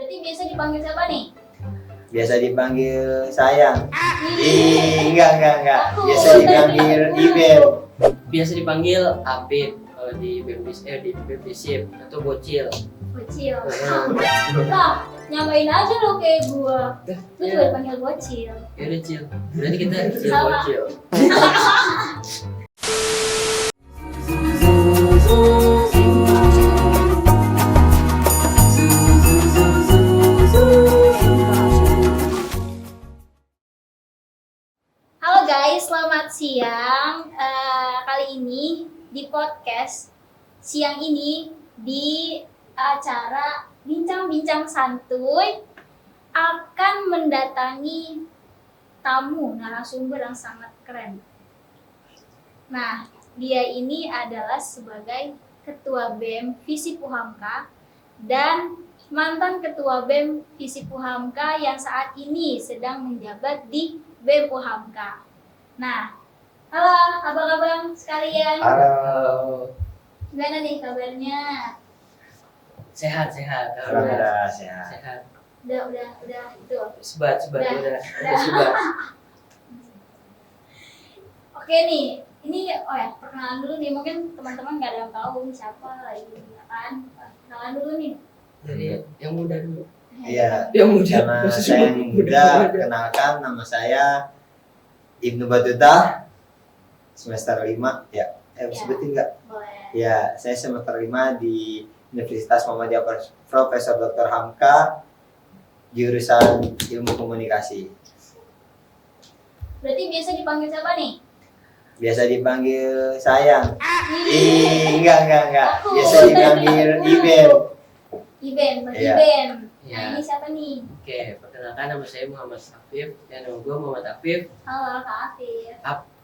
Berarti biasa dipanggil siapa nih? Biasa dipanggil sayang. Enggak. Biasa Aku. dipanggil Iben. Biasa dipanggil Apip kalau di BMPSIP atau Bocil. Bocil. Nah, Lah, nyamain aja lo kayak gua. Lu ya. juga dipanggil bocil. Ya udah Cil. Berarti kita Cil Sama. Bocil. Halo guys, selamat siang. Kali ini di podcast siang ini di acara bincang-bincang santuy akan mendatangi tamu narasumber yang sangat keren. Nah, dia ini adalah sebagai Ketua BEM Visip Uhamka dan mantan Ketua BEM Visip Uhamka yang saat ini sedang menjabat di BEM Uhamka. Nah, halo abang-abang sekalian. Halo. Gimana nih kabarnya? Sehat. Alhamdulillah sehat. Sehat. Udah itu. Sebat Udah. udah sebat. Oke nih, ini perkenalan dulu nih, mungkin teman-teman nggak ada yang tahu siapa lagi ya kan? Kenalan dulu nih. Jadi yang muda dulu. Iya. Yang muda. Karena saya yang muda, kenalkan nama saya Ibnu Batuta, semester 5 ya. Sebutin nggak? Boleh. Ya, saya semester 5 di Universitas Muhammadiyah Profesor Dr. Hamka, jurusan Ilmu Komunikasi. Berarti biasa dipanggil siapa nih? Biasa dipanggil sayang. Enggak. Aku. Biasa dipanggil Iben. Iben, Bang Iya. Iben. Nah, Ya. ini siapa nih? Oke, perkenalkan nama saya Muhammad Afif dan nama gue Muhammad Afif. Halo, Kak Afif.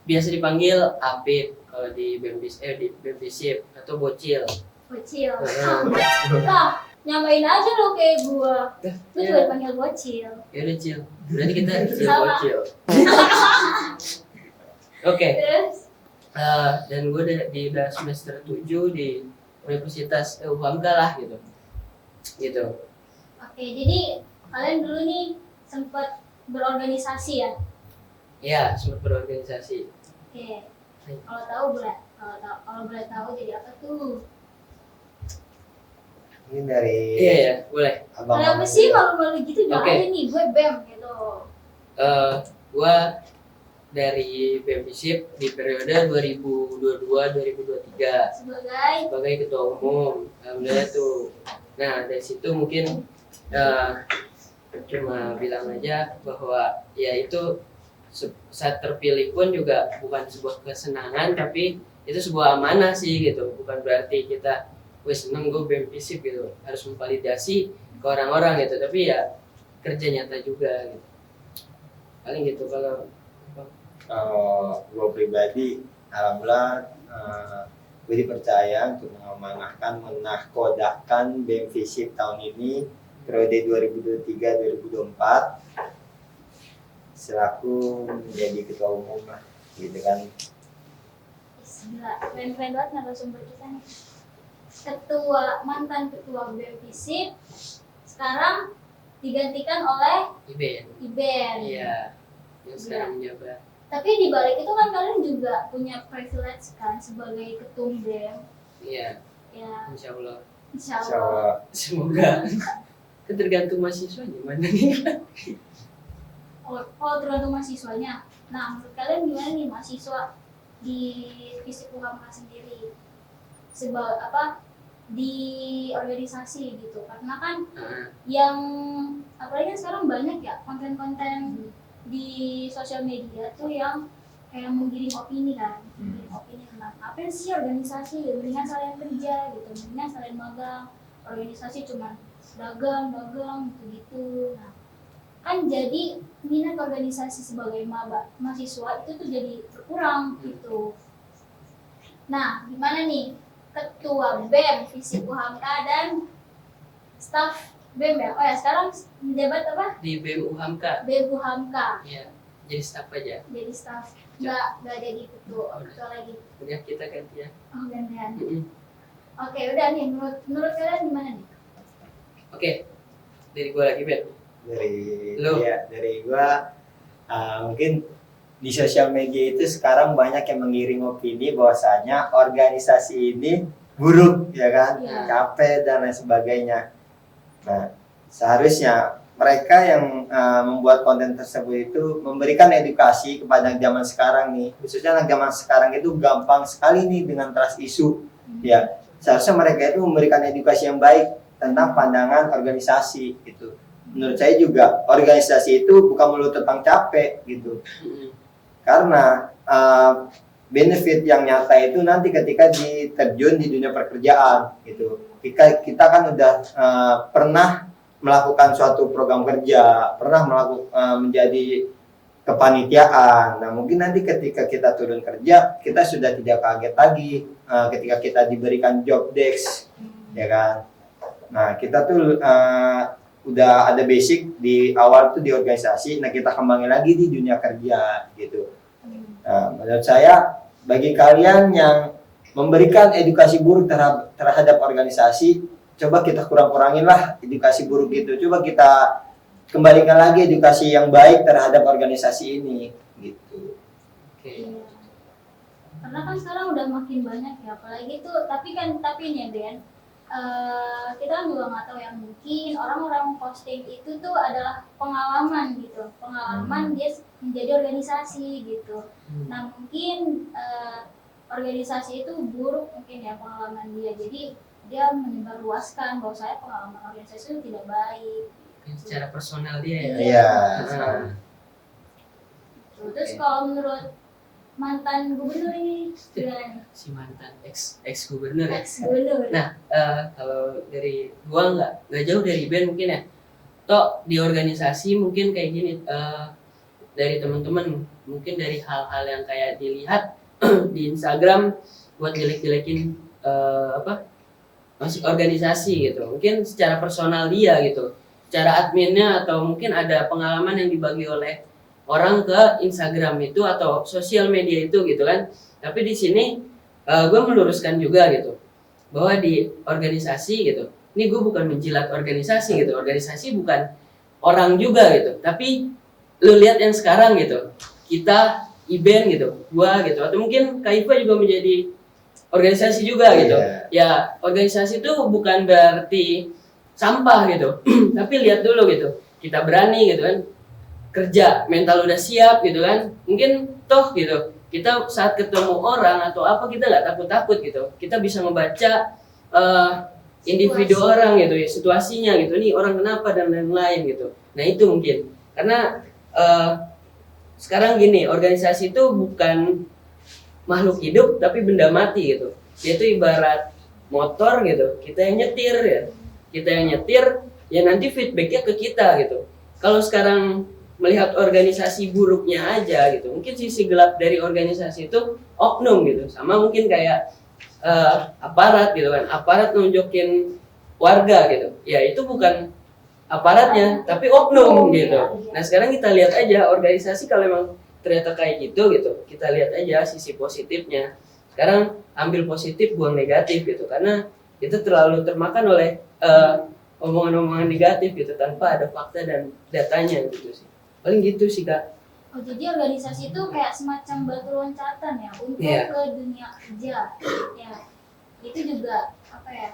Biasa dipanggil Apip kalau di BMPSIP atau Bocil. Bocil. Nah, Lah, nyamain aja lo kayak gua. Lu ya. juga dipanggil bocil. Ya udah Cil. Berarti kita Cil Sama. Bocil. Oke. Terus, Dan gue udah semester 7 di Universitas Uhamka lah gitu. oke, jadi kalian dulu nih sempat berorganisasi ya? Ya, sempat berorganisasi. Oke. Kalau boleh tahu jadi apa tuh? Ini dari Iya ya, boleh. abang. Kenapa sih malu-malu gitu? Bilang Oke. aja nih, gue BEM gitu. Gue dari BMPSIP di periode 2022-2023 sebagai ketua umum. Alhamdulillah tuh. Nah, dari situ mungkin cuma bilang aja bahwa ya itu saat terpilih pun juga bukan sebuah kesenangan, tapi itu sebuah amanah sih gitu. Bukan berarti kita seneng gue BMPSIP gitu, harus memvalidasi ke orang-orang gitu, tapi ya kerja nyata juga gitu. Paling gitu kalau gue pribadi, alhamdulillah gue dipercaya untuk menahkodahkan BEM Visip tahun ini periode 2023-2024 selaku menjadi ketua umum lah, gitu kan. Gila, keren-keren banget narasumber kita nih. Mantan ketua BEM Visip sekarang digantikan oleh Iben. Iya, yang sekarang menjabat. Tapi di balik itu kan kalian juga punya privilege kan sebagai ketum BEM. Iya, Ya, insya Allah. insya Insya Allah. Allah. Semoga. Kan tergantung mahasiswa gimana nih. Oh, tergantung mahasiswanya. Nah, menurut kalian gimana nih mahasiswa di Visip Uhamka sendiri? Di organisasi gitu. Karena kan yang apalagi kan sekarang banyak ya konten-konten di sosial media tuh yang kayak menggiring opini kan, menggiring opini tentang apa sih organisasi, mendingan kalian kerja gitu, mendingan kalian magang, organisasi cuma dagang gitu. Nah, kan jadi minat organisasi sebagai mahasiswa itu tuh jadi berkurang gitu. Nah, gimana nih ketua BEM Visip Uhamka dan staf BEM ya? Oh ya, sekarang menjabat apa? Di BEM Uhamka. BEM Uhamka. Iya, jadi staff aja. Jadi staf, nggak jadi ketua lagi. Udah kita ganti ya. Oh, gantian. Mm-mm. Oke, udah nih. Menurut kalian gimana nih? Oke. dari gue lagi Ben. Lu? Dari gua mungkin di sosial media itu sekarang banyak yang mengiring opini bahwasanya organisasi ini buruk, ya kan, Iya. capek dan lain sebagainya. Nah, seharusnya mereka yang membuat konten tersebut itu memberikan edukasi kepada anak zaman sekarang nih, khususnya anak zaman sekarang itu gampang sekali nih dengan trust isu, ya. Seharusnya mereka itu memberikan edukasi yang baik tentang pandangan organisasi gitu. Menurut saya juga organisasi itu bukan melulu tentang capek gitu, karena benefit yang nyata itu nanti ketika diterjun di dunia pekerjaan gitu. Kita kan udah pernah melakukan suatu program kerja, pernah melakukan menjadi kepanitiaan. Nah, mungkin nanti ketika kita turun kerja, kita sudah tidak kaget lagi ketika kita diberikan job desk, ya kan. Nah, kita tuh udah ada basic di awal tuh di organisasi, nah kita kembangin lagi di dunia kerja gitu. Nah, menurut saya bagi kalian yang memberikan edukasi buruk terhadap organisasi, coba kita kurang-kurangin lah edukasi buruk itu. Coba kita kembalikan lagi edukasi yang baik terhadap organisasi ini gitu. Oke. Iya. Karena kan sekarang udah makin banyak ya, apalagi tuh tapi nih Ben, kita kan juga nggak tahu ya, mungkin orang-orang posting itu tuh adalah pengalaman gitu, pengalaman dia menjadi organisasi gitu. Nah mungkin organisasi itu buruk mungkin ya pengalaman dia, jadi dia menyebarluaskan bahwa saya pengalaman organisasi itu tidak baik. Secara personal dia ya. Iya. Terus kalau menurut mantan gubernur ini gimana nih? Si mantan ex gubernur ya. Ex gubernur. Nah, kalau dari gua nggak jauh dari Ben mungkin ya. Toh di organisasi mungkin kayak gini, dari teman-teman mungkin dari hal-hal yang kayak dilihat di Instagram buat jelek-jelekin masuk organisasi gitu. Mungkin secara personal dia gitu, secara adminnya atau mungkin ada pengalaman yang dibagi oleh orang ke Instagram itu atau sosial media itu gitu kan. Tapi di sini gue meluruskan juga gitu bahwa di organisasi gitu, ini gue bukan menjilat organisasi gitu. Organisasi bukan orang juga gitu. Tapi lu lihat yang sekarang gitu, kita event gitu, gua gitu, atau mungkin Kaifa juga menjadi organisasi juga gitu. Ya organisasi itu bukan berarti sampah gitu. Tapi lihat dulu gitu, kita berani gitu kan, kerja, mental udah siap gitu kan. Mungkin toh gitu, kita saat ketemu orang atau apa kita nggak takut-takut gitu. Kita bisa membaca individu orang gitu ya, situasinya gitu. Nih orang kenapa dan lain-lain gitu. Nah itu mungkin karena sekarang gini, organisasi itu bukan makhluk hidup tapi benda mati gitu. Dia itu ibarat motor gitu. Kita yang nyetir ya. Kita yang nyetir ya nanti feedbacknya ke kita gitu. Kalau sekarang melihat organisasi buruknya aja gitu, mungkin sisi gelap dari organisasi itu oknum gitu, sama mungkin kayak aparat gitu kan, aparat nunjukin warga gitu, ya itu bukan aparatnya tapi oknum gitu. Nah sekarang kita lihat aja organisasi kalau memang ternyata kayak gitu, kita lihat aja sisi positifnya. Sekarang ambil positif buang negatif gitu, karena itu terlalu termakan oleh omongan-omongan negatif gitu tanpa ada fakta dan datanya gitu sih. Paling gitu sih Kak. Oh jadi organisasi itu kayak semacam batu loncatan ya untuk ke dunia kerja. Ya itu juga apa ya?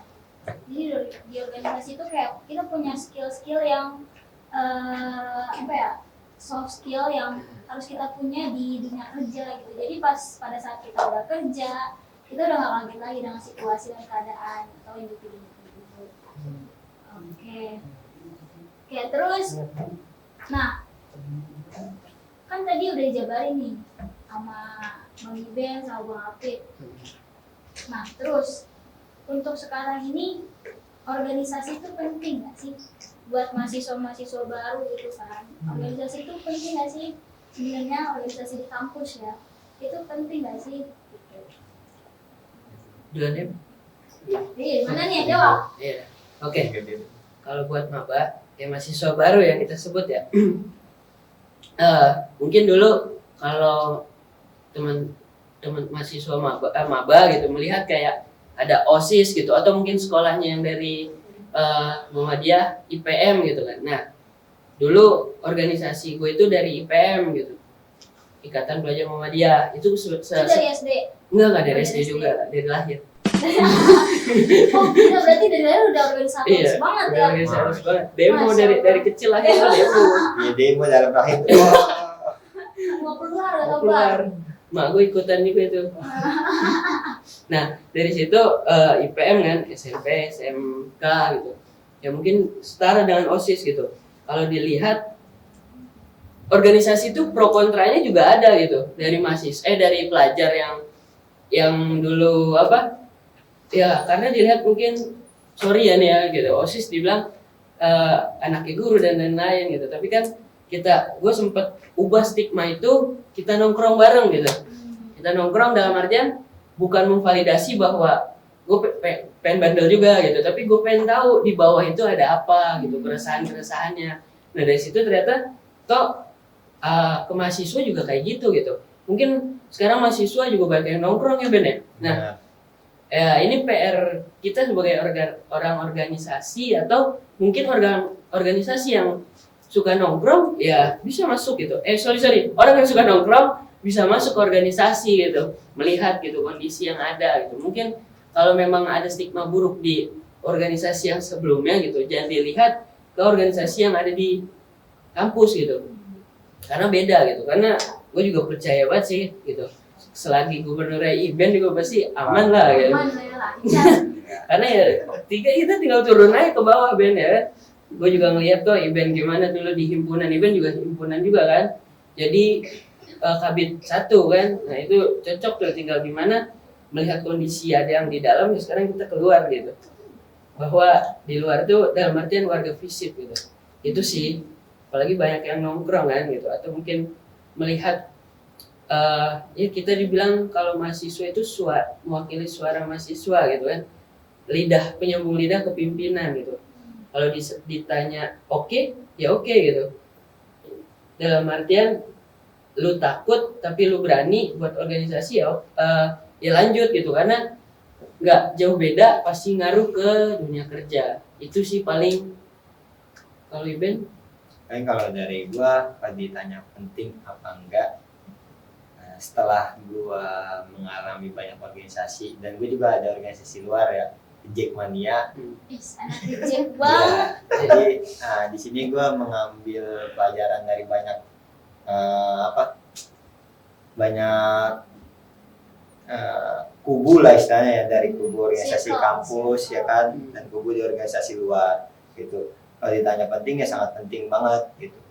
Jadi di organisasi itu kayak kita punya skill-skill yang apa ya? Soft skill yang harus kita punya di dunia kerja gitu. Jadi pada saat kita udah kerja, kita udah gak kaget lagi dengan situasi dan keadaan atau individu gitu. Oke, terus, nah kan tadi udah dijabarin nih sama Bang Iben sama Bang Apip. Nah terus untuk sekarang ini organisasi itu penting nggak sih buat mahasiswa-mahasiswa baru gitu kan? Organisasi itu penting nggak sih sebenarnya, organisasi di kampus ya itu penting nggak sih? Duluan ya? Mana nih yang jawab? Iya. Oke. Kalau buat maba ya mahasiswa baru yang kita sebut ya. Mungkin dulu kalau teman mahasiswa maba gitu melihat kayak ada OSIS gitu, atau mungkin sekolahnya yang dari Muhammadiyah IPM gitu kan. Nah, dulu organisasi gue itu dari IPM gitu. Ikatan Pelajar Muhammadiyah. Itu Itu dari SD. enggak dari Dari SD SD. juga, dari lahir. Oh gila, berarti dari lahir udah organisasi Iya, banget udah ya. organisasi banget. Demo Masya dari Allah. kecil lahir tuh demo. Ya demo dalam rahim. Mau keluar Mau atau keluar. Mak gue ikutan juga itu. Nah, dari situ IPM kan, SMP, SMK gitu. Ya mungkin setara dengan OSIS gitu. Kalau dilihat organisasi itu pro kontranya juga ada gitu. Dari dari pelajar yang dulu apa? Ya, karena dilihat mungkin sorry ya nih ya gitu. OSIS dibilang anaknya guru dan lain-lain gitu. Tapi kan gue sempet ubah stigma itu, kita nongkrong bareng gitu. Kita nongkrong dalam artian bukan memvalidasi bahwa gue pengen bandel juga gitu, tapi gue pengen tahu di bawah itu ada apa gitu, keresahannya. Nah dari situ ternyata ke mahasiswa juga kayak gitu. Mungkin sekarang mahasiswa juga banyak yang nongkrong ya Ben ya. Nah ini PR kita sebagai orang organisasi atau mungkin organisasi yang suka nongkrong ya bisa masuk gitu. Orang yang suka nongkrong bisa masuk ke organisasi gitu, melihat gitu kondisi yang ada gitu. Mungkin kalau memang ada stigma buruk di organisasi yang sebelumnya gitu, jangan dilihat ke organisasi yang ada di kampus gitu. Karena beda gitu. Karena gue juga percaya banget sih gitu. Selagi gubernurnya Iben juga pasti aman lah gitu. Aman ya, lancar. Karena ya kita tinggal turun aja ke bawah Ben ya. Gue juga ngeliat tuh Iben gimana dulu di himpunan. Iben juga himpunan juga kan. Jadi kabit 1 kan. Nah itu cocok tuh, tinggal gimana melihat kondisi ada yang di dalam ya sekarang kita keluar gitu. Bahwa di luar tuh dalam artian warga fisik gitu. Itu sih. Apalagi banyak yang nongkrong kan gitu. Atau mungkin melihat ya kita dibilang kalau mahasiswa itu mewakili suara mahasiswa gitu kan, penyambung lidah kepimpinan gitu. Kalau ditanya oke, ya oke gitu. Dalam artian lu takut tapi lu berani buat organisasi ya lanjut gitu, karena nggak jauh beda, pasti ngaruh ke dunia kerja. Itu sih paling. Kalau Iben? Kalau dari gua kalau ditanya penting apa enggak, setelah gua mengalami banyak organisasi dan gue juga ada organisasi luar ya, Jackmania. Anak Jack banget. Jadi di sini gua mengambil pelajaran dari banyak kubu lah istilahnya ya, dari kubu organisasi kampus ya kan, dan kubu di organisasi luar gitu. Kalau ditanya penting ya sangat penting banget gitu,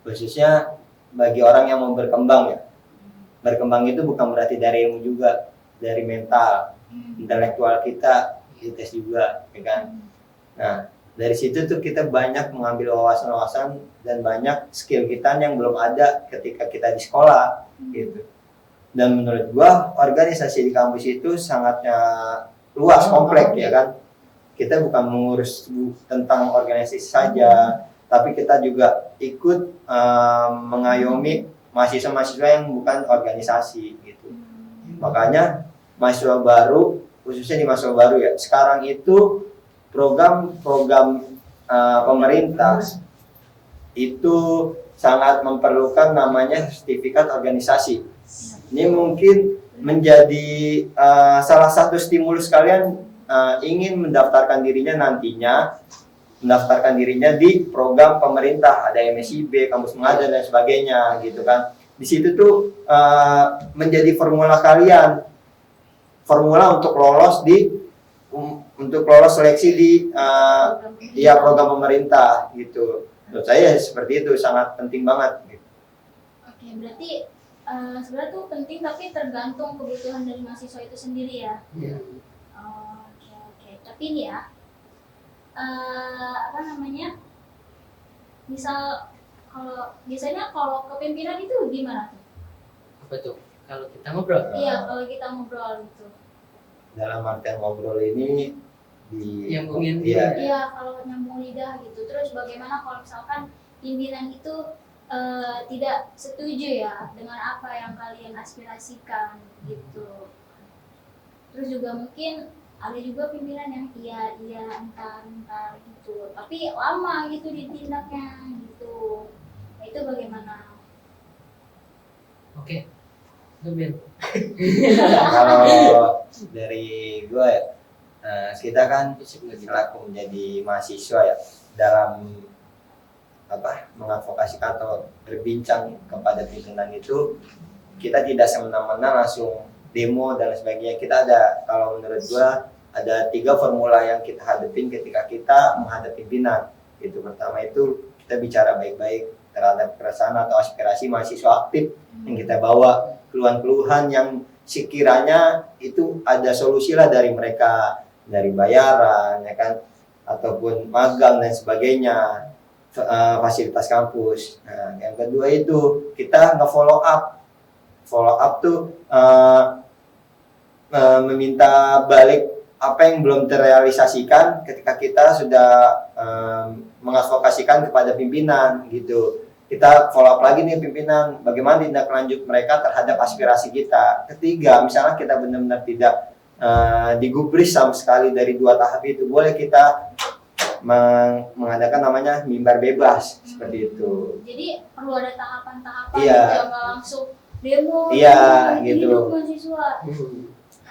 khususnya bagi orang yang mau berkembang ya. Berkembang itu bukan berarti dari ilmu juga, dari mental, intelektual kita dites juga ya kan. Nah dari situ tuh kita banyak mengambil wawasan-wawasan dan banyak skill kita yang belum ada ketika kita di sekolah gitu. Dan menurut gua organisasi di kampus itu sangatnya luas, kompleks ya kan. Kita bukan mengurus tentang organisasi saja, tapi kita juga ikut mengayomi mahasiswa-mahasiswa yang bukan organisasi gitu. Makanya mahasiswa baru, khususnya di mahasiswa baru ya, sekarang itu program-program pemerintah itu sangat memerlukan namanya sertifikat organisasi. Ini mungkin menjadi salah satu stimulus kalian ingin mendaftarkan dirinya di program pemerintah, ada MSIB, kampus mengajar dan sebagainya gitu kan. Di situ tuh menjadi formula kalian, formula untuk lolos seleksi di program pemerintah gitu. Menurut saya seperti itu sangat penting banget gitu. Oke, berarti sebenarnya tuh penting tapi tergantung kebutuhan dari mahasiswa itu sendiri ya. Oke. Tapi ini ya, misal biasanya kalau kepemimpinan itu gimana tuh? Apa tuh? Kalau kita ngobrol? Iya, kalau kita ngobrol gitu. Dalam artian ngobrol ini nyambungin Iya, kalau nyambung lidah gitu. Terus bagaimana kalau misalkan pimpinan itu tidak setuju ya dengan apa yang kalian aspirasikan gitu. Terus juga mungkin ada juga pimpinan yang iya entar gitu, tapi lama gitu ditindaknya gitu. Nah, itu bagaimana? Oke, Ben. Kalau dari gue ya, kita kan selaku menjadi mahasiswa ya, dalam mengadvokasikan atau berbincang kepada pimpinan itu, kita tidak semena-mena langsung demo dan sebagainya. Kita ada, kalau menurut gua ada 3 formula yang kita hadapin ketika kita menghadapi pimpinan. Itu pertama itu kita bicara baik-baik terhadap keresahan atau aspirasi mahasiswa aktif yang kita bawa, keluhan-keluhan yang sekiranya itu ada solusi lah dari mereka, dari bayaran ya kan, ataupun magang dan sebagainya, fasilitas kampus. Nah, yang kedua itu kita nge-follow up. Follow up tuh meminta balik apa yang belum terrealisasikan ketika kita sudah mengadvokasikan kepada pimpinan gitu. Kita follow up lagi nih pimpinan, bagaimana tindak lanjut mereka terhadap aspirasi kita. Ketiga, misalnya kita benar-benar tidak digubris sama sekali dari 2 tahap itu, boleh kita mengadakan namanya mimbar bebas seperti itu. Jadi perlu ada tahapan-tahapan Iya. gitu, nggak langsung demo. Iya, demo, gitu. hidup mahasiswa.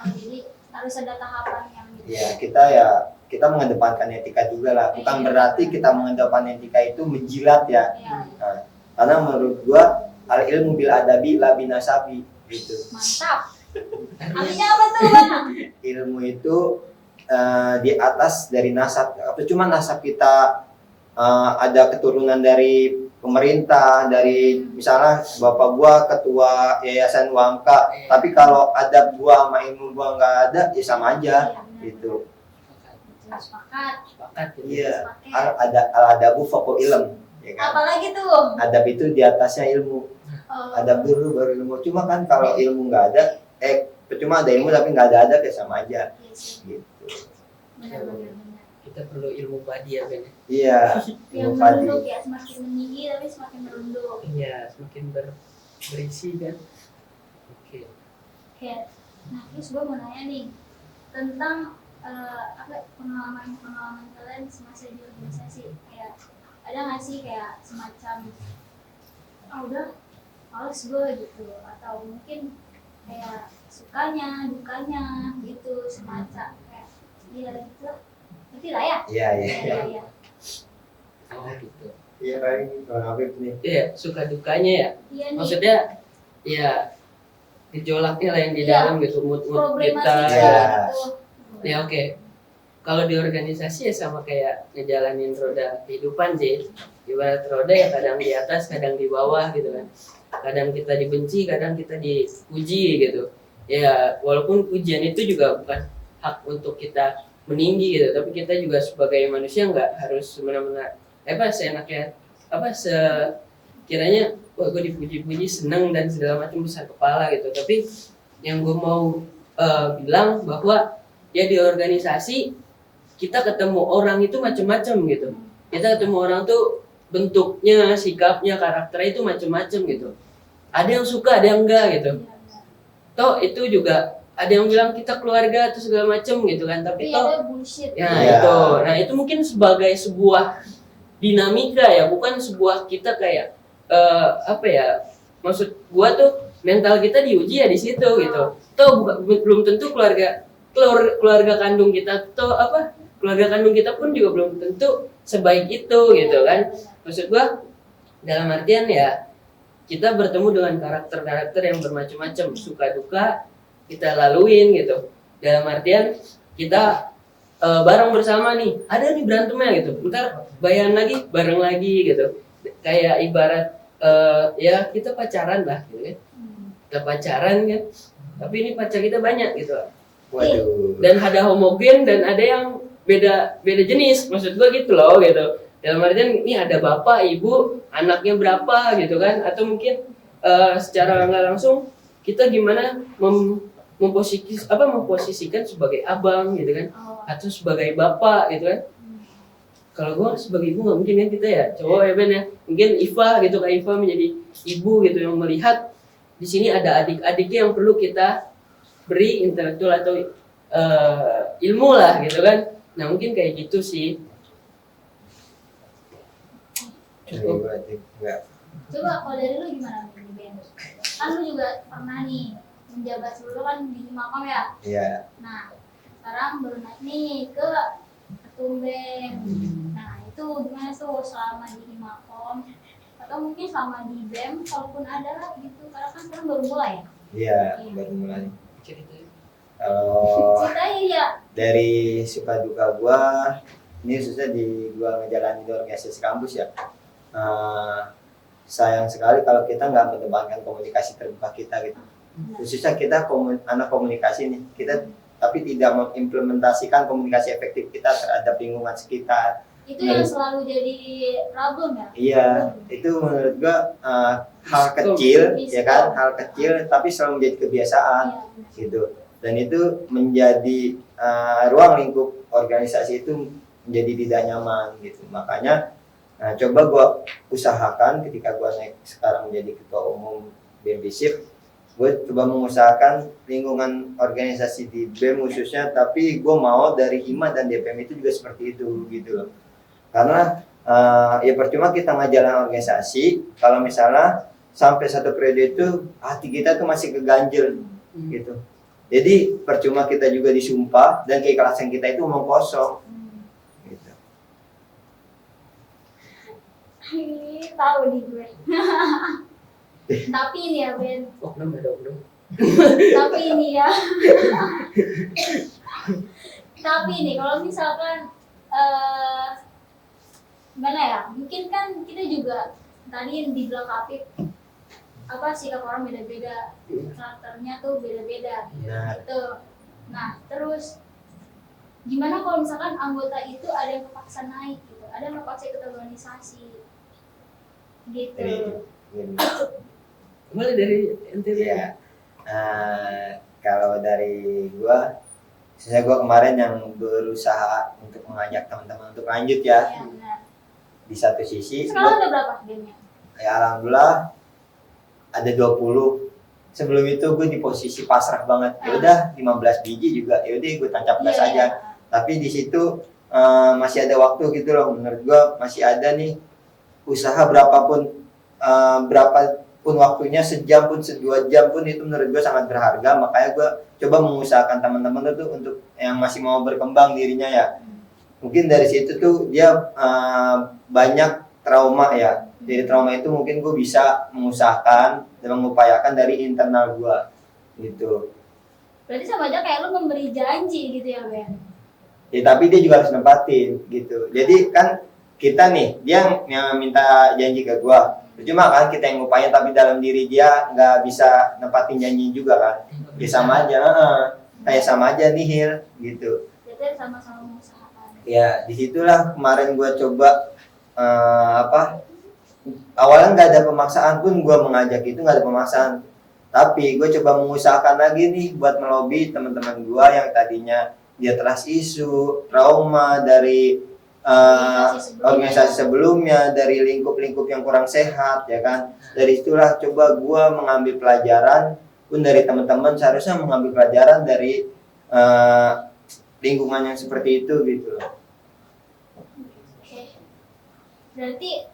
Jadi harus ada tahapan yang gitu. Ya, kita mengedepankan etika juga lah. Bukan Iya. berarti kita mengedepankan etika itu menjilat ya. Iya. Nah, karena menurut gua al ilmu bil adabi la binasabi gitu. Mantap. Artinya apa tuh, Bang? Ilmu itu di atas dari nasab. Cuma nasab kita ada keturunan dari pemerintah, dari misalnya bapak gua ketua yayasan Wamka, tapi kalau adab gua sama ilmu gua nggak ada, ya sama aja Iya, benar. gitu. Sepakat. Iya, Sepakat. ada al adabu faqul ilm, ya kan? Apalagi tuh? Adab itu di atasnya ilmu. Adab dulu baru ilmu. Cuma kan kalau ilmu nggak ada, percuma ada ilmu tapi nggak ada adab ya sama aja Iya sih. gitu. Benar. Kita perlu ilmu padi ya Ben. Iya, Yang ilmu padi. merunduk ya, semakin meninggi tapi semakin merunduk. Iya, semakin berisi kan. Oke. Oke. Nah, terus gue mau nanya nih tentang pengalaman kalian semasa di organisasi. Kayak ada nggak sih kayak semacam udah males gue gitu, atau mungkin kayak sukanya dukanya gitu, semacam kayak iya gitu lah, ngerti lah ya. Iya. Oh gitu. Iya, paling kalau Habib nih. Iya, suka dukanya ya. Iya nih, Maksudnya ya gejolaknya lah yang di Iya. dalam gitu, mood kita. problematika Iya. gitu. Ya oke. Kalau di organisasi ya sama kayak ngejalanin roda kehidupan sih. Ibarat roda ya kadang di atas, kadang di bawah gitu kan. Kadang kita dibenci, kadang kita dipuji gitu. Ya walaupun pujian itu juga bukan hak untuk kita meninggi gitu, tapi kita juga sebagai manusia nggak harus semena-mena seenaknya sekiranya gue dipuji-puji seneng dan segala macam besar kepala gitu. Tapi yang gue mau bilang bahwa ya di organisasi kita ketemu orang itu macam-macam gitu. Kita ketemu orang tuh bentuknya, sikapnya, karakternya itu macam-macam gitu. Ada yang suka, ada yang enggak gitu. Toh itu juga ada yang bilang kita keluarga atau segala macam gitu kan. Tapi Tapi toh ada bullshit. ya Iya. itu. Nah, itu mungkin sebagai sebuah dinamika ya, bukan sebuah kita kayak maksud gua tuh mental kita diuji ya di situ gitu. Toh belum tentu keluarga kandung kita keluarga kandung kita pun juga belum tentu sebaik itu gitu kan. Maksud gua dalam artian ya kita bertemu dengan karakter-karakter yang bermacam-macam, suka duka kita laluin gitu. Dalam artian kita bareng bersama nih, ada nih berantemnya gitu, ntar bayan lagi, bareng lagi gitu. Kayak ibarat ya kita pacaran lah gitu kan. Kita pacaran kan, tapi ini pacar kita banyak gitu. Waduh. Dan ada homogen dan ada yang beda jenis, maksud gua gitu loh gitu. Dalam artian ini ada bapak, ibu, anaknya berapa gitu kan, atau mungkin secara nggak langsung kita gimana memposisikan sebagai abang gitu kan, atau sebagai bapak gitu kan. Kalau gua sebagai ibu nggak mungkin kan kita ya cowok ya Ben ya, mungkin Iva gitu, kayak Iva menjadi ibu gitu yang melihat di sini ada adik-adiknya yang perlu kita beri intelektual atau ilmu lah gitu kan. Nah mungkin kayak gitu sih. Cukup. Enggak. Coba kalau dari lu gimana nih, Ben? Kan lu juga pernah nih menjabat sebelum kan di Himakom ya. Iya. Nah, sekarang baru naik nih ke Ketum BEM. Nah, itu gimana tuh selama di Himakom atau mungkin selama di BEM kalaupun ada lah gitu. Karena kan sekarang baru mulai ya. Iya, baru mulai. Ceritain. Kalau Ceritanya ya. dari suka duka gua, ini khususnya di gua ngejalanin di organisasi kampus ya. Sayang sekali kalau kita nggak mendepankan komunikasi terbuka kita gitu. Khususnya kita anak komunikasi nih, kita tapi tidak mengimplementasikan komunikasi efektif kita terhadap lingkungan sekitar. Itu yang selalu jadi problem ya. Iya, itu menurut gua hal kecil ya kan, hal kecil tapi selalu menjadi kebiasaan Iya, benar. gitu. Dan itu menjadi ruang lingkup organisasi itu menjadi tidak nyaman gitu. Makanya coba gua usahakan ketika gua naik sekarang menjadi ketua umum BEM Visip, gue coba mengusahakan lingkungan organisasi di BEM khususnya, tapi gue mau dari Hima dan DPM itu juga seperti itu gitu loh. Karena ya percuma kita ngajalan organisasi kalau misalnya sampai satu periode itu hati kita tuh masih keganjel gitu. Jadi percuma kita juga disumpah dan keikhlasan kita itu omong kosong gitu. Ini tahu nih gue. Tapi ini ya Ben, Oknum ada oknum. tapi ini ya. Tapi ini kalau misalkan gimana ya? Mungkin kan kita juga tadi yang dibilang Kapip apa sikap orang beda-beda, karakternya tuh beda-beda Benar. gitu. Nah, terus gimana kalau misalkan anggota itu ada yang kepaksa naik gitu, ada yang kepaksa ikut organisasi gitu. Gini. Mulai dari NTB. Iya. Kalau dari gua, saya gua kemarin yang berusaha untuk mengajak teman-teman untuk lanjut ya. Ya, benar. Di satu sisi, Sekarang ada berapa gamenya? ya alhamdulillah ada 20. Sebelum itu gue di posisi pasrah banget. Ya udah 15 biji juga. Ya udah gue tancap gas Iya, aja. Tapi di situ masih ada waktu gitu loh. Menurut gue masih ada nih usaha berapapun waktunya, sejam pun, 2 jam pun itu menurut gue sangat berharga. Makanya gue coba mengusahakan teman-teman itu untuk yang masih mau berkembang dirinya ya. Mungkin dari situ tuh dia banyak trauma ya. Dari trauma itu mungkin gue bisa mengusahakan dan mengupayakan dari internal gue gitu. Berarti sama aja kayak lu memberi janji gitu ya Ben? Ya, tapi dia juga harus nempatin gitu. Jadi kan kita nih, dia yang minta janji ke gue. Cuma kan kita yang ngupayain tapi dalam diri dia nggak bisa nempatin janji juga kan. Ya sama aja, kayak sama aja nihil gitu. Jadi sama-sama mengusahakan. Ya disitulah kemarin gue coba awalnya nggak ada pemaksaan pun gue mengajak itu, nggak ada pemaksaan, tapi gue coba mengusahakan lagi nih buat melobi teman-teman gue yang tadinya dia trust isu, trauma dari organisasi sebelumnya, dari lingkup-lingkup yang kurang sehat ya kan. Dari itulah coba gue mengambil pelajaran pun dari teman-teman, seharusnya mengambil pelajaran dari lingkungan yang seperti itu gitu loh. Oke. Berarti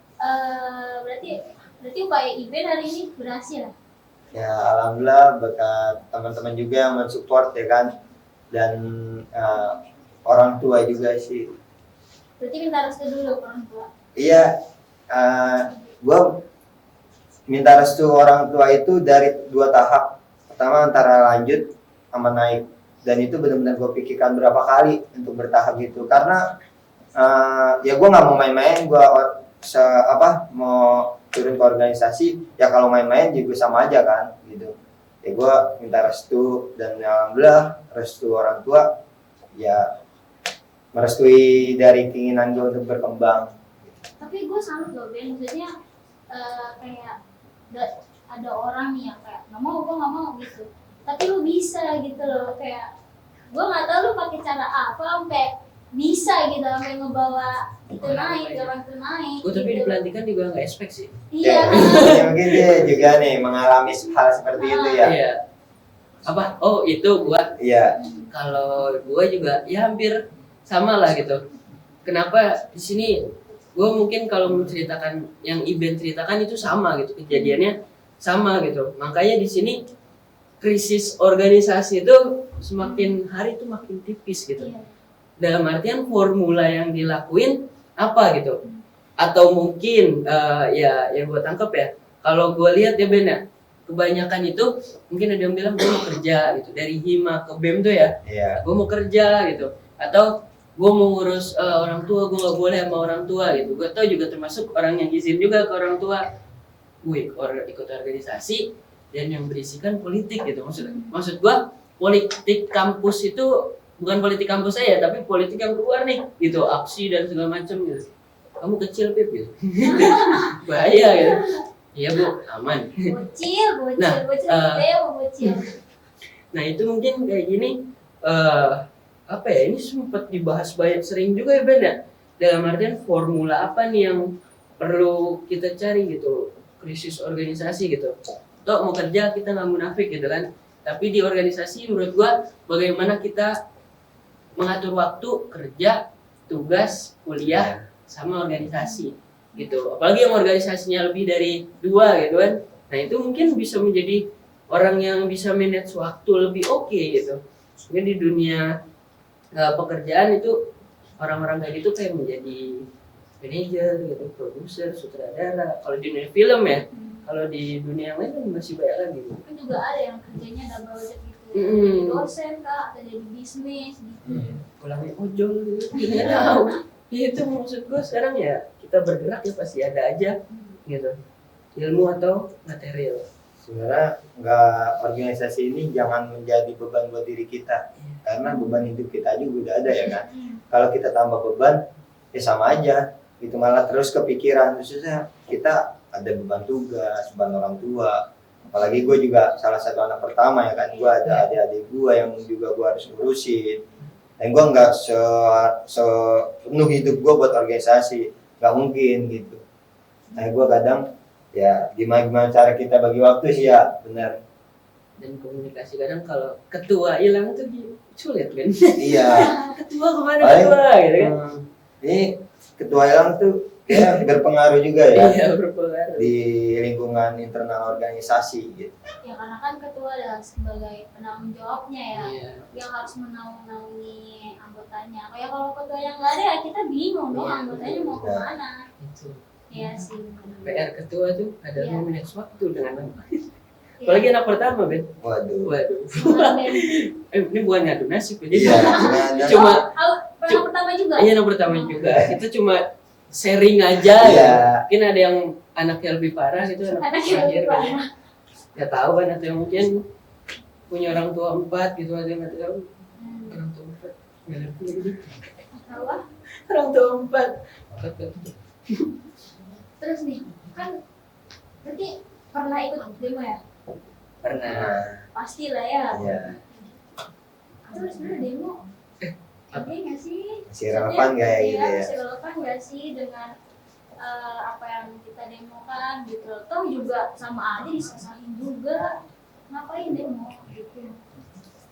upaya Iben hari ini berhasil. Ya alhamdulillah berkat teman-teman juga yang mensupport ya kan, dan orang tua juga sih. Berarti minta restu dulu ke orang tua. Iya, gue minta restu orang tua itu dari 2 tahap. Pertama antara lanjut sama naik, dan itu benar-benar gue pikirkan berapa kali untuk bertahap gitu. Karena ya gue nggak mau main-main, gue mau turun ke organisasi ya kalau main-main juga sama aja kan gitu. Ya gue minta restu, dan alhamdulillah restu orang tua ya merestui dari keinginan gue untuk berkembang. Tapi gue salut loh Ben, maksudnya kayak ada orang nih yang kayak gue nggak mau gitu. Tapi lu bisa gitu loh, kayak gue nggak tahu lu pakai cara apa sampai bisa gitu, sampai ngebawa itu naik, orang itu naik. Gue tapi gitu. di pelantikan juga nggak expect sih. Iya. Ya, mungkin dia juga nih mengalami hal seperti itu ya. Iya. Apa? Oh itu buat Iya. Kalau gue juga ya hampir sama lah gitu. Kenapa di sini gue mungkin kalau menceritakan yang Iben ceritakan itu sama gitu, kejadiannya sama gitu. Makanya di sini krisis organisasi itu semakin hari itu makin tipis gitu. Iya. Dalam artian formula yang dilakuin apa gitu. Atau mungkin ya yang gue tangkap ya, kalau gue lihat ya Ben ya, kebanyakan itu mungkin ada yang bilang gue mau kerja gitu, dari Hima ke BEM tuh ya, Iya. gue mau kerja gitu, atau gue mau ngurus orang tua, gue nggak boleh sama orang tua gitu. Gue tau juga termasuk orang yang izin juga ke orang tua, gue ikut organisasi dan yang berisikan politik gitu. Maksud gue politik kampus itu bukan politik kampus saya, tapi politik yang keluar nih gitu, aksi dan segala macam gitu. Kamu kecil Pip gitu, bahaya gitu. Iya Bu, aman. Bocil, Nah, bocil. Nah itu mungkin kayak gini, apa ya, ini sempat dibahas banyak sering juga ya Ben ya, dalam artian formula apa nih yang perlu kita cari gitu, krisis organisasi gitu. Toh mau kerja kita nggak munafik gitu kan, tapi di organisasi menurut gua bagaimana kita mengatur waktu kerja, tugas, kuliah, sama organisasi gitu. Apalagi yang organisasinya lebih dari 2 gitu kan. Nah itu mungkin bisa menjadi orang yang bisa manage waktu lebih oke gitu. Mungkin di dunia pekerjaan itu orang-orang kayak gitu kayak menjadi manajer gitu, produser, sutradara. Kalau di dunia film ya, kalau di dunia yang lain kan masih banyak lagi. Kan juga ada yang kerjanya double job gitu. Mm-mm. Jadi dosen kak, atau jadi bisnis gitu. Pulangnya ojol gitu, nggak tahu. Itu maksud gue sekarang ya kita bergerak ya pasti ada aja gitu, ilmu atau material. Sebenarnya organisasi ini jangan menjadi beban buat diri kita, karena beban hidup kita juga udah ada ya kan. Kalau kita tambah beban ya sama aja, itu malah terus kepikiran, khususnya kita ada beban tugas, beban orang tua. Apalagi gue juga salah satu anak pertama ya kan, gue ada adik-adik gue yang juga gue harus ngurusin. Dan gue nggak sepenuh hidup gue buat organisasi, nggak mungkin gitu. Nah gue kadang ya gimana cara kita bagi waktu sih ya, benar. Dan komunikasi kadang kalau ketua hilang tuh sulit kan. Iya. Ketua kemana Paling, ketua gitu kan. Ini ketua hilang tuh ya berpengaruh juga ya Iya berpengaruh. di lingkungan internal organisasi gitu. Ya karena kan ketua adalah sebagai penanggung jawabnya ya, Iya. yang harus menaungi anggotanya. Kayak kalau ketua yang nggak ada ya kita bingung dong Iya, anggotanya mau betul. kemana. Itu Iya sih. PR ketua tuh adalah Iya. manage waktu dengan apa. Iya. Apalagi anak pertama Ben. Waduh. Waduh. Cuman Ben. Ini bukan ngadu nasib ya. Iya. Cuma Pernah pertama juga. iya anak pertama juga. Kita cuma sharing aja Iya. ya. Mungkin ada yang anaknya lebih parah gitu, anak Anak yang terakhir lebih kan. parah. Ya tahu kan, atau yang mungkin punya orang tua 4 gitu, ada yang nggak tahu orang tua 4 nggak ngerti gitu. Apa? Orang tua 4. Terus nih kan berarti pernah ikut demo ya? Pernah. Nah, Pasti lah ya. iya. Terus sebenarnya demo ada nggak sih? Masih relevan nggak ya Iya, gitu ya? masih relevan nggak sih dengan apa yang kita demokan gitu? Toh juga sama aja disesalin juga. Ngapain demo gitu?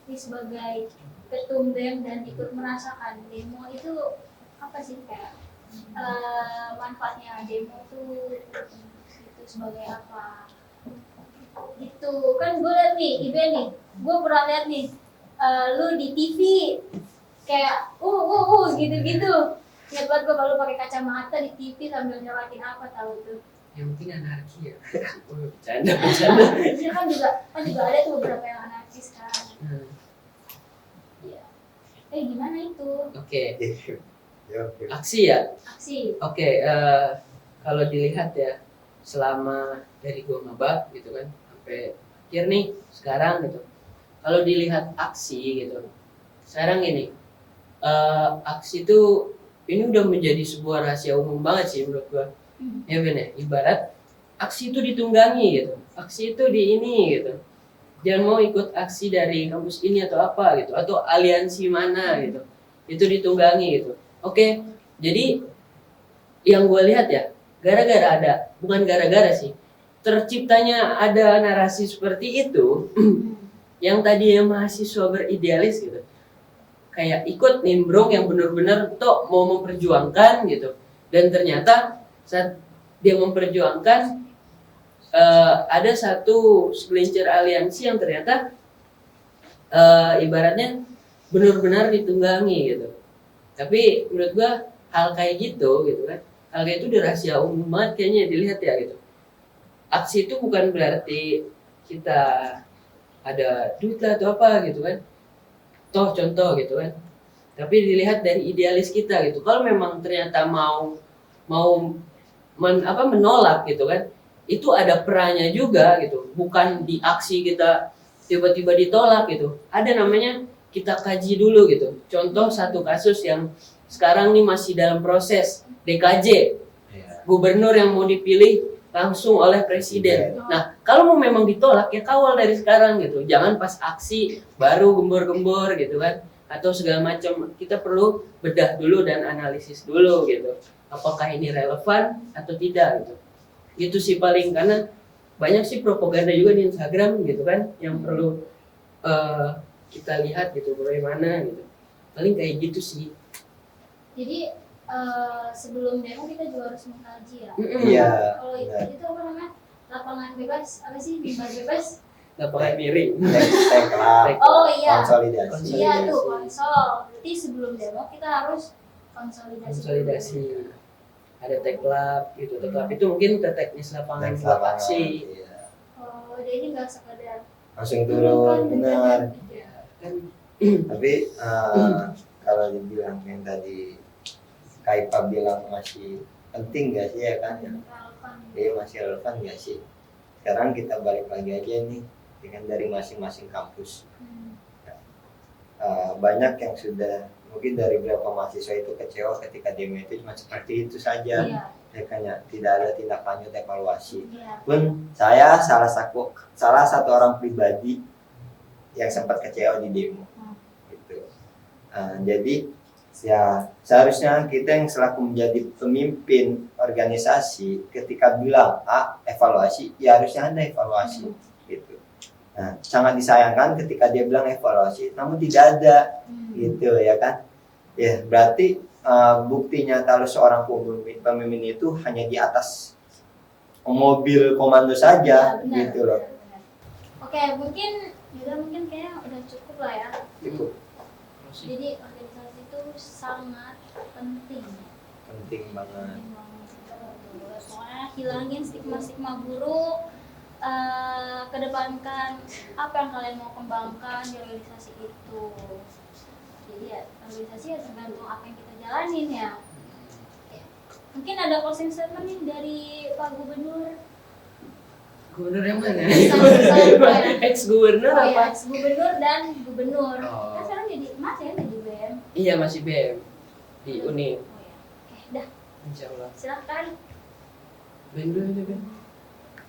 Ini sebagai ketum BEM dan ikut merasakan demo itu apa sih kayak manfaatnya demo tuh itu sebagai apa? Gitu kan gue liat nih, Iben nih, gue pernah liat nih lu di TV kayak gitu-gitu. Lihat banget gue kalau pakai kacamata di TV sambil nyolatin apa tahu tuh. Yang penting anarki ya. Oh, bercanda. Ini kan juga ada tuh beberapa yang anarkis kan. Iya. Gimana itu? Oke, Ya, oke. aksi ya. Aksi. Oke, kalau dilihat ya selama dari gua maba gitu kan sampai akhir nih sekarang gitu. Kalau dilihat aksi gitu, sekarang ini aksi itu ini udah menjadi sebuah rahasia umum banget sih menurut gua. Ya Ben ya, ibarat aksi itu ditunggangi gitu, aksi itu di ini gitu. Jangan mau ikut aksi dari kampus ini atau apa gitu, atau aliansi mana gitu, itu ditunggangi gitu. Oke, jadi yang gue lihat ya, bukan gara-gara sih, terciptanya ada narasi seperti itu, yang tadinya mahasiswa beridealis gitu, kayak ikut nimbrung yang benar-benar tuh mau memperjuangkan gitu. Dan ternyata saat dia memperjuangkan ada satu segelintir aliansi yang ternyata ibaratnya benar-benar ditunggangi gitu. Tapi menurut gua hal kayak gitu kan, hal kayak itu udah rahasia umum banget kayaknya dilihat ya gitu. Aksi itu bukan berarti kita ada duit lah atau apa gitu kan, toh contoh gitu kan, tapi dilihat dari idealis kita gitu. Kalau memang ternyata mau menolak gitu kan, itu ada perannya juga gitu, bukan di aksi kita tiba-tiba ditolak gitu. Ada namanya kita kaji dulu gitu. Contoh satu kasus yang sekarang nih masih dalam proses DKJ, gubernur yang mau dipilih langsung oleh presiden. Nah, kalau mau memang ditolak ya kawal dari sekarang gitu. Jangan pas aksi baru gembor-gembor gitu kan, atau segala macam. Kita perlu bedah dulu dan analisis dulu gitu. Apakah ini relevan atau tidak gitu. Itu sih paling, karena banyak sih propaganda juga di Instagram gitu kan yang perlu kita lihat gitu bagaimana gitu. Paling kayak gitu sih. Jadi sebelum demo kita juga harus mengkaji ya. Iya. Kalau itu apa namanya? Lapangan bebas, apa sih? Mimbar bebas? Lapangan miring. Tekla, Oh iya. konsolidasi. Iya tuh konsol. Berarti sebelum demo kita harus konsolidasi. Ada teklab gitu. Teklab itu mungkin ke teknis lapangan buat aksi. Iya. Oh, jadi ini nggak sekedar Langsung turun, benar. Kan Tapi kalau dibilang yang tadi Kaipa bilang masih penting gak sih ya kan? relevan. Dia masih relevan gak sih? Sekarang kita balik lagi aja nih dengan dari masing-masing kampus. Banyak yang sudah mungkin dari beberapa mahasiswa itu kecewa ketika demo itu cuma seperti itu saja. Iya. Ya kan ya, tidak ada tindak lanjut evaluasi. Iya. Pun saya salah satu orang pribadi yang sempat kecewa di demo. Gitu. Jadi ya seharusnya kita yang selaku menjadi pemimpin organisasi ketika bilang evaluasi, ya harusnya ada evaluasi gitu. Nah, sangat disayangkan ketika dia bilang evaluasi namun tidak ada gitu ya kan. Ya berarti buktinya kalau seorang pemimpin itu hanya di atas mobil komando saja Ya, benar, gitu loh. benar. Oke, mungkin kayaknya udah cukup lah ya. Cukup. Jadi organisasi itu sangat penting. Penting banget. Pokoknya hilangin stigma-stigma buruk, kedepankan apa yang kalian mau kembangkan di organisasi itu. Jadi ya organisasi ya tergantung apa yang kita jalanin ya. Oke. Mungkin ada closing statement nih dari Pak Gubernur. gubernur yang mana? Ex Ex-gubernur Oh apa? ya, ex gubernur dan gubernur. Oh. Kan sekarang jadi masih ya jadi BM. Iya masih BM di Uni. Oh ya. Oke, dah. Insya Allah. Silahkan. BM dulu aja BM.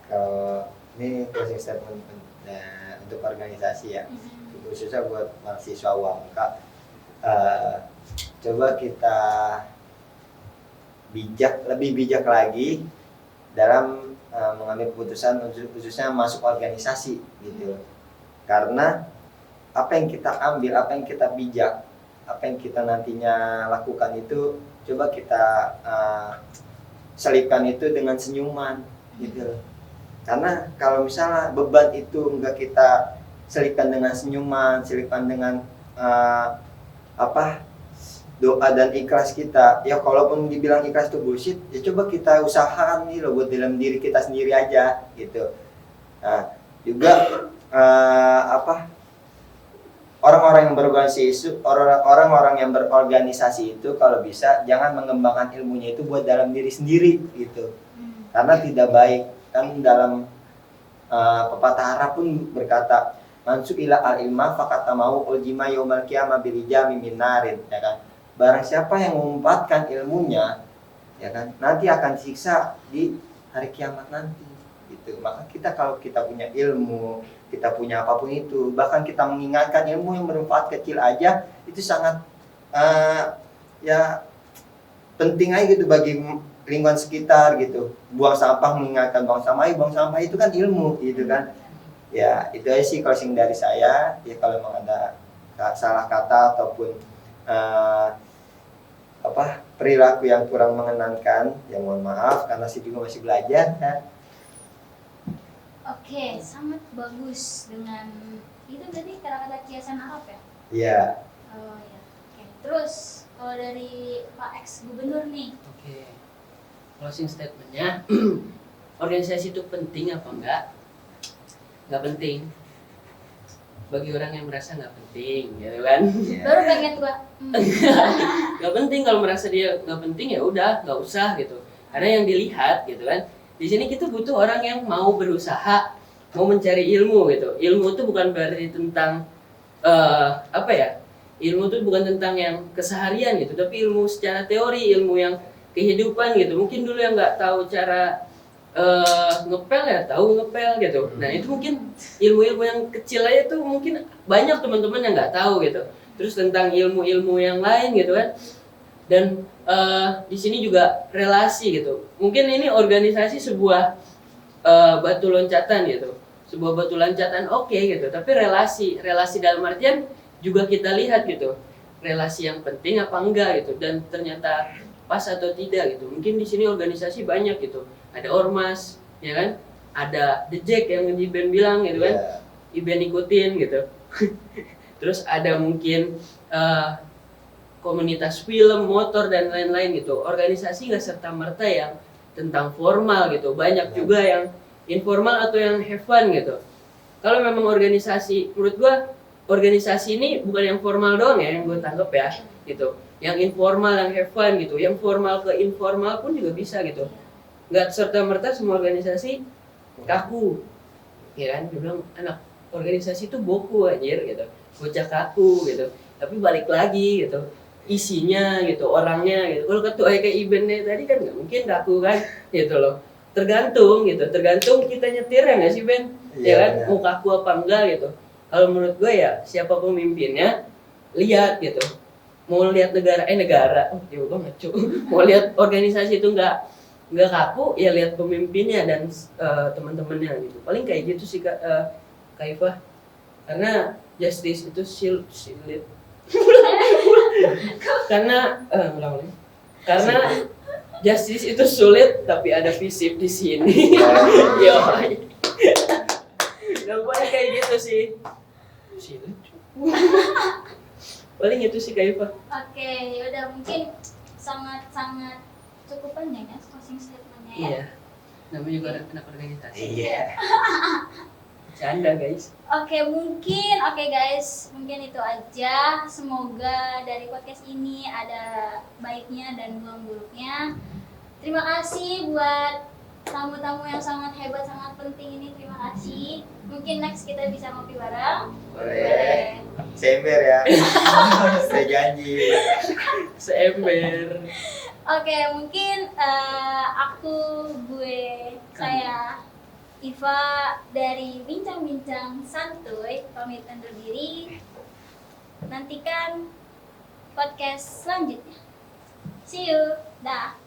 Kalau ini closing statement untuk organisasi ya, khususnya buat mahasiswa UAMKA, coba kita lebih bijak lagi dalam mengambil keputusan khususnya masuk organisasi gitu. Karena apa yang kita ambil, apa yang kita bijak, apa yang kita nantinya lakukan itu coba kita selipkan itu dengan senyuman gitu. Karena kalau misalnya beban itu enggak kita selipkan dengan senyuman, selipkan dengan doa dan ikhlas kita, ya kalaupun dibilang ikhlas itu bullshit, ya coba kita usahakan nih loh buat dalam diri kita sendiri aja gitu. Nah, juga orang-orang yang berorganisasi itu kalau bisa jangan mengembangkan ilmunya itu buat dalam diri sendiri gitu. Karena tidak baik. Kan dalam pepatah Arab pun berkata, mansuk ila al-ilma faqata mau uljima yaumal qiyamah bilijami min narin, ya kan. Barang siapa yang mengumpatkan ilmunya, ya kan, nanti akan disiksa di hari kiamat nanti gitu. Maka kita kalau kita punya ilmu, kita punya apapun itu, bahkan kita mengingatkan ilmu yang bermanfaat kecil aja, itu sangat ya penting aja gitu bagi lingkungan sekitar gitu. Buang sampah, mengingatkan buang sampah itu kan ilmu gitu kan. Ya itu aja sih closing dari saya. Ya kalau memang ada salah kata ataupun eh, perilaku yang kurang mengenangkan, ya mohon maaf karena saya juga masih belajar ya. Oke, sangat bagus dengan itu berarti kata-kata kiasan Arab ya? Iya. Oh ya. Oke. Terus kalau dari Pak ex Gubernur nih, Oke. Closing statementnya, organisasi itu penting apa enggak? Nggak penting. Bagi orang yang merasa nggak penting, gitu kan? baru pengen gua. Nggak penting, kalau merasa dia nggak penting ya udah nggak usah gitu. Karena yang dilihat gitu kan, di sini kita butuh orang yang mau berusaha, mau mencari ilmu gitu. Ilmu itu bukan berarti tentang apa ya? Ilmu itu bukan tentang yang keseharian gitu, tapi ilmu secara teori, ilmu yang kehidupan gitu. Mungkin dulu yang nggak tahu cara ngepel ya tahu ngepel gitu. Nah itu mungkin ilmu-ilmu yang kecil aja tuh mungkin banyak teman-teman yang nggak tahu gitu. Terus tentang ilmu-ilmu yang lain gitu kan. Dan di sini juga relasi gitu. Mungkin ini organisasi sebuah batu loncatan gitu. Sebuah batu loncatan oke gitu. Tapi relasi dalam artian juga kita lihat gitu. Relasi yang penting apa enggak gitu. Dan ternyata pas atau tidak gitu. Mungkin di sini organisasi banyak gitu. Ada ormas, ya kan? Ada The Jack yang Iben bilang gitu kan? Iben ikutin gitu. Terus ada mungkin komunitas film, motor dan lain-lain gitu. Organisasi nggak serta merta yang tentang formal gitu. Banyak juga yang informal atau yang have fun gitu. Kalau memang organisasi, menurut gua organisasi ini bukan yang formal doang ya yang gue tangkap ya gitu. Yang informal, yang have fun gitu. Yang formal ke informal pun juga bisa gitu. Nggak serta-merta semua organisasi kaku, ya kan? Dia bilang anak organisasi itu boku anjir gitu, bocah kaku gitu. Tapi balik lagi gitu, isinya gitu, orangnya gitu. Kalau ketua kayak Ibennya tadi kan nggak mungkin kaku kan, gitu loh. Tergantung gitu, tergantung kita nyetir ya nggak sih Ben? Ya kan, mau kaku apa enggak gitu. Kalau menurut gue ya siapa pemimpinnya, lihat gitu. Mau lihat negara, oh jauh banget cu. Mau lihat organisasi itu nggak kaku ya lihat pemimpinnya dan teman-temannya gitu. Paling kayak gitu sih Kak Ifah. Karena justice itu sulit. Karena karena justice itu sulit tapi ada visip di sini. Yo. Nah, paling kayak gitu sih. Sulit. Paling itu sih Kak Ifah. Oke, yaudah mungkin sangat cukup panjang ya closing statementnya ya. Iya. Namanya juga anak organisasi. Iya. Canda guys. Oke guys, mungkin itu aja. Semoga dari podcast ini ada baiknya dan buruknya. Terima kasih buat tamu-tamu yang sangat hebat, sangat penting ini. Terima kasih. Mungkin next kita bisa ngopi bareng. Boleh. Seember ya. Saya janji. Seember. Oke, mungkin saya Iva dari Bincang-Bincang Santuy pamit undur diri. Nantikan podcast selanjutnya. See you. Dah.